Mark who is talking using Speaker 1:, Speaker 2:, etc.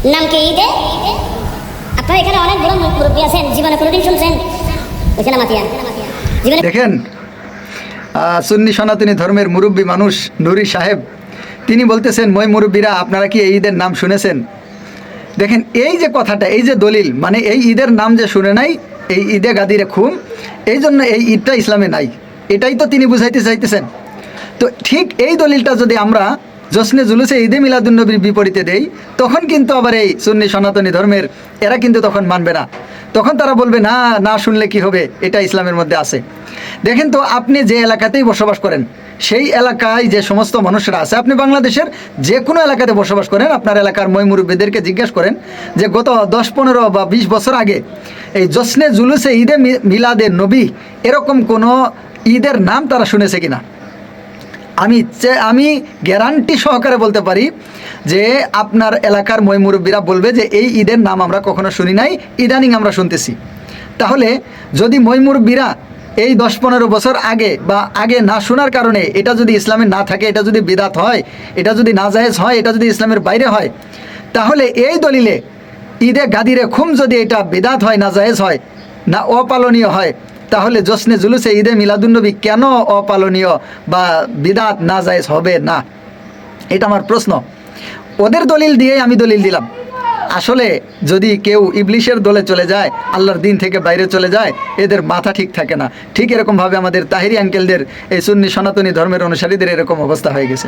Speaker 1: নাম কি ঈদে? আপনারা এখানে অনেক বড় মুরব্বী আছেন, জীবনে কোনোদিন শুনছেন? ওইখানে মাতিয়া জীবনে
Speaker 2: দেখেন, সুন্নি সনাতনী ধর্মের মুরব্বী মানুষ নুরি সাহেব তিনি বলতেছেন, মই মুরব্বীরা আপনারা কি এই ঈদের নাম শুনেছেন? দেখেন, এই যে কথাটা, এই যে দলিল, মানে এই ঈদের নাম যে শুনে নাই, এই ঈদে গাদিরে খুম, এই জন্য এই ঈদটা ইসলামে নাই, এটাই তো তিনি বুঝাইতে চাইতেছেন। তো ঠিক এই দলিলটা যদি আমরা জশ্নে জুলুসে ঈদে মিলাদুন্নবীর বিপরীতে দেই, তখন কিন্তু আবার এই সুন্নি সনাতনী ধর্মের এরা কিন্তু তখন মানবে না। তখন তারা বলবে না, না শুনলে কি হবে, এটা ইসলামের মধ্যে আছে। দেখেন তো, আপনি যে এলাকাতেই বসবাস করেন, সেই এলাকায় যে সমস্ত মানুষরা আছে, আপনি বাংলাদেশের যে কোনো এলাকাতে বসবাস করেন, আপনার এলাকার মই মুরব্বীদেরকে জিজ্ঞেস করেন যে গত 10-15 বা 20 বছর আগে এই জশ্নে জুলুসে ঈদে মিলাদে নবী এরকম কোনো ঈদের নাম তারা শুনেছে কিনা। আমি গ্যারান্টি সহকারে বলতে পারি যে আপনার এলাকার মই মুরব্বীরা বলবে যে এই ঈদের নাম আমরা কখনো শুনি নাই, ইদানিং আমরা শুনতেছি। তাহলে যদি মই মুরব্বীরা এই 10-15 বছর আগে বা আগে না শোনার কারণে এটা যদি ইসলামের না থাকে, এটা যদি বিদাত হয়, এটা যদি নাজায়েজ হয়, এটা যদি ইসলামের বাইরে হয়, তাহলে এই দলিলে ঈদে গাদিরে খুম যদি এটা বিদাত হয়, নাজায়েজ হয়, না অপালনীয় হয়, তাহলে জশ্নে জুলুসে ঈদে মিলাদুন্নবী কেন অপালনীয় বা বিদাত নাজায়েজ হবে না? এটা আমার প্রশ্ন। ওদের দলিল দিয়েই আমি দলিল দিলাম। আসলে যদি কেউ ইবলিশের দলে চলে যায়, আল্লাহর দিন থেকে বাইরে চলে যায়, এদের মাথা ঠিক থাকে না। ঠিক এরকমভাবে আমাদের তাহিরি আঙ্কেলদের, এই সুন্নি সনাতনী ধর্মের অনুসারীদের এরকম অবস্থা হয়ে গেছে।